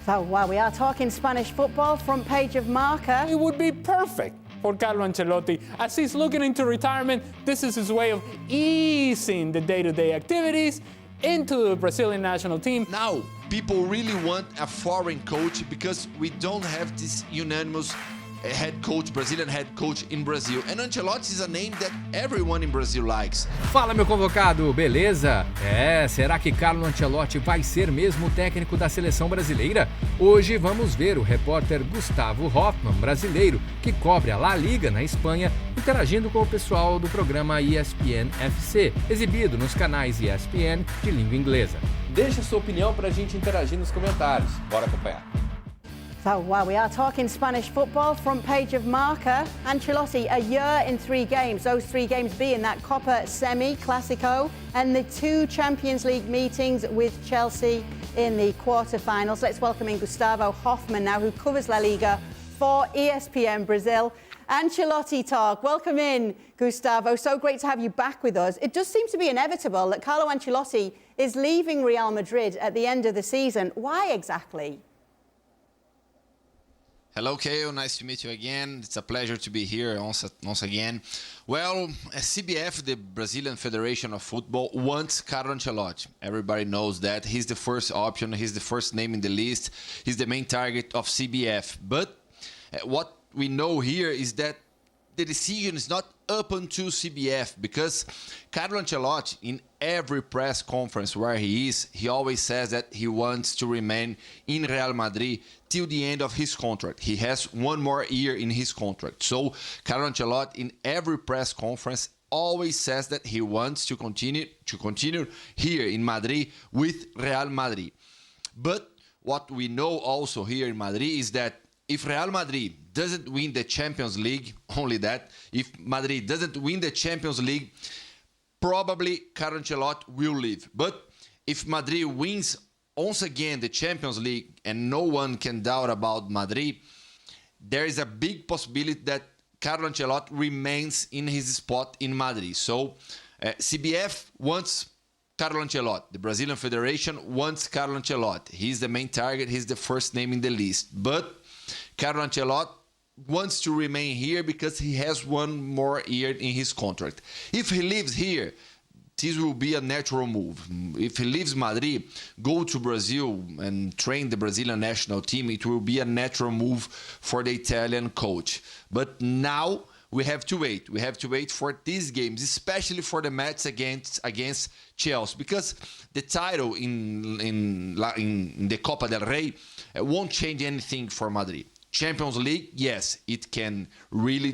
So while we are talking Spanish football, front page of Marca. It would be perfect for CARLO Ancelotti. As he's looking into retirement, this is his way of easing the day-to-day activities into the Brazilian national team. Now, people really want a foreign coach because we don't have this unanimous head coach, Brazilian head coach in Brazil. And Ancelotti is a name that everyone in Brazil likes. Fala, meu convocado, beleza? Será que Carlo Ancelotti vai ser mesmo o técnico da seleção brasileira? Hoje vamos ver o repórter Gustavo Hoffmann, brasileiro, que cobre a La Liga na Espanha, interagindo com o pessoal do programa ESPN FC, exibido nos canais ESPN de língua inglesa. Deixe sua opinião para a gente interagir nos comentários. Bora acompanhar. So while we are talking Spanish football, front page of Marca, Ancelotti, a year in 3 games, those 3 games being that Copa Semi, Clásico, and the 2 Champions League meetings with Chelsea in the quarter-finals. Let's welcome in Gustavo Hoffmann now, who covers La Liga for ESPN Brazil. Ancelotti talk. Welcome in, Gustavo. So great to have you back with us. It does seem to be inevitable that Carlo Ancelotti is leaving Real Madrid at the end of the season. Why exactly? Hello, Kale. Nice to meet you again. It's a pleasure to be here once again. Well, CBF, the Brazilian Federation of Football, wants Carlo Ancelotti. Everybody knows that. He's the first option. He's the first name in the list. He's the main target of CBF. But what we know here is that the decision is not up until CBF, because Carlo Ancelotti, in every press conference where he is, he always says that he wants to remain in Real Madrid till the end of his contract. He has 1 more year in his contract. So Carlo Ancelotti, in every press conference, always says that he wants to continue here in Madrid with Real Madrid. But what we know also here in Madrid is that if Real Madrid doesn't win the Champions League, only that, if Madrid doesn't win the Champions League, probably Carlo Ancelotti will leave. But if Madrid wins once again the Champions League, and no one can doubt about Madrid, there is a big possibility that Carlo Ancelotti remains in his spot in Madrid. So CBF wants Carlo Ancelotti. The Brazilian Federation wants Carlo Ancelotti. He's the main target. He's the first name in the list. But Carlo Ancelotti wants to remain here because he has 1 more year in his contract. If he leaves here, this will be a natural move. If he leaves Madrid, go to Brazil and train the Brazilian national team, it will be a natural move for the Italian coach. But now we have to wait. We have to wait for these games, especially for the match against Chelsea, because the title in the Copa del Rey won't change anything for Madrid. Champions League, yes, it can really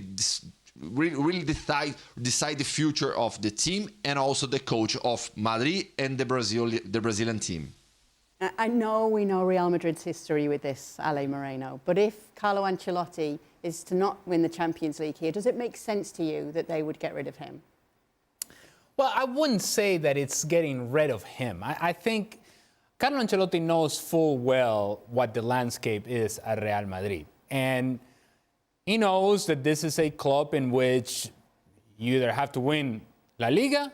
decide the future of the team and also the coach of Madrid and the Brazilian team. I know we know Real Madrid's history with this, Ale Moreno, but if Carlo Ancelotti is to not win the Champions League here, does it make sense to you that they would get rid of him? Well, I wouldn't say that it's getting rid of him. I think Carlo Ancelotti knows full well what the landscape is at Real Madrid. And he knows that this is a club in which you either have to win La Liga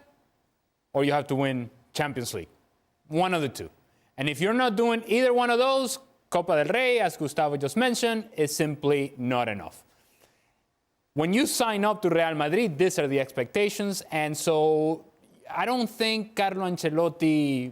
or you have to win Champions League. One of the two. And if you're not doing either one of those, Copa del Rey, as Gustavo just mentioned, is simply not enough. When you sign up to Real Madrid, these are the expectations. And so I don't think Carlo Ancelotti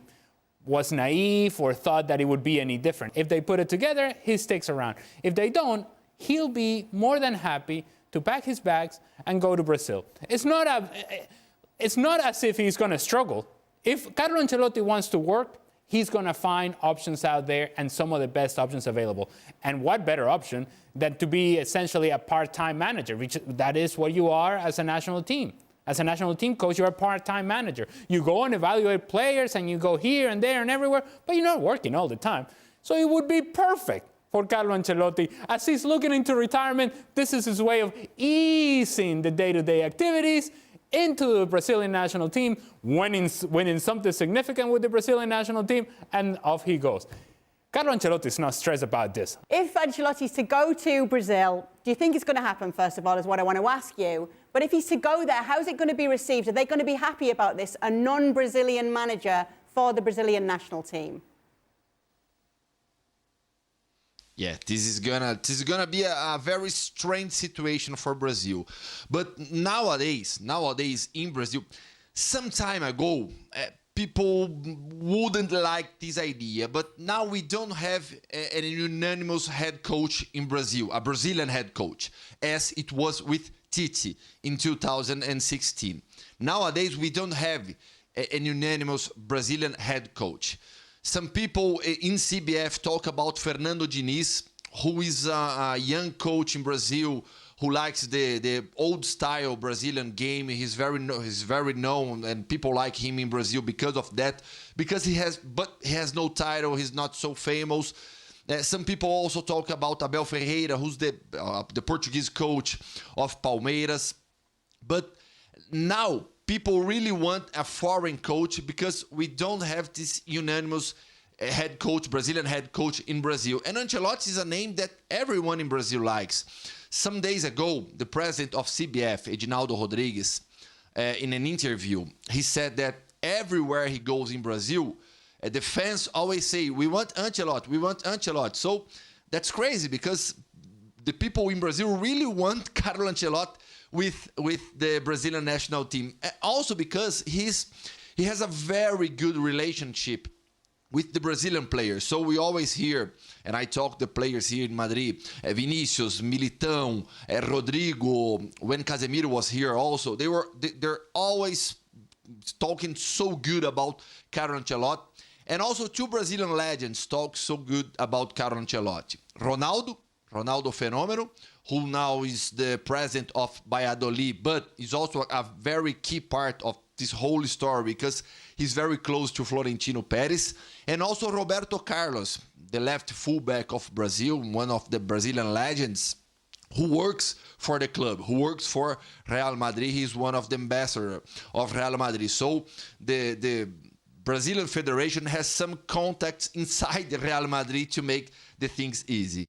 was naive or thought that it would be any different. If they put it together, he sticks around. If they don't, he'll be more than happy to pack his bags and go to Brazil. It's not as if he's going to struggle. If Carlo Ancelotti wants to work, he's going to find options out there and some of the best options available. And what better option than to be essentially a part-time manager, which that is what you are as a national team. As a national team coach, you're a part-time manager. You go and evaluate players and you go here and there and everywhere, but you're not working all the time. So it would be perfect for Carlo Ancelotti. As he's looking into retirement, this is his way of easing the day-to-day activities into the Brazilian national team, winning something significant with the Brazilian national team, and off he goes. Carlo Ancelotti is not stressed about this. If Ancelotti's to go to Brazil, do you think it's going to happen, first of all, is what I want to ask you. But if he's to go there, how's it going to be received? Are they going to be happy about this, a non-Brazilian manager for the Brazilian national team? Yeah, this is gonna be a very strange situation for Brazil. But nowadays in Brazil, some time ago, people wouldn't like this idea. But now we don't have an unanimous head coach in Brazil, a Brazilian head coach, as it was with Tite in 2016. Nowadays, we don't have an unanimous Brazilian head coach. Some people in CBF talk about Fernando Diniz, who is a young coach in Brazil who likes the old style Brazilian game. He's very known, and people like him in Brazil because of that. Because he has no title. He's not so famous. Some people also talk about Abel Ferreira, who's the Portuguese coach of Palmeiras. But now people really want a foreign coach because we don't have this unanimous head coach, Brazilian head coach in Brazil. And Ancelotti is a name that everyone in Brazil likes. Some days ago, the president of CBF, Edinaldo Rodrigues, in an interview, he said that everywhere he goes in Brazil, the fans always say, we want Ancelotti, we want Ancelotti. So that's crazy because the people in Brazil really want Carlo Ancelotti with the Brazilian national team. Also because he has a very good relationship with the Brazilian players. So we always hear, and I talk to the players here in Madrid, Vinicius, Militão, Rodrigo, when Casemiro was here also, they're always talking so good about Carlo Ancelotti. And also two Brazilian legends talk so good about Carlo Ancelotti. Ronaldo Fenômeno, who now is the president of Valladolid, but is also a very key part of this whole story because he's very close to Florentino Pérez. And also Roberto Carlos, the left fullback of Brazil, one of the Brazilian legends, who works for the club, who works for Real Madrid. He's one of the ambassadors of Real Madrid. So the Brazilian Federation has some contacts inside the Real Madrid to make the things easy.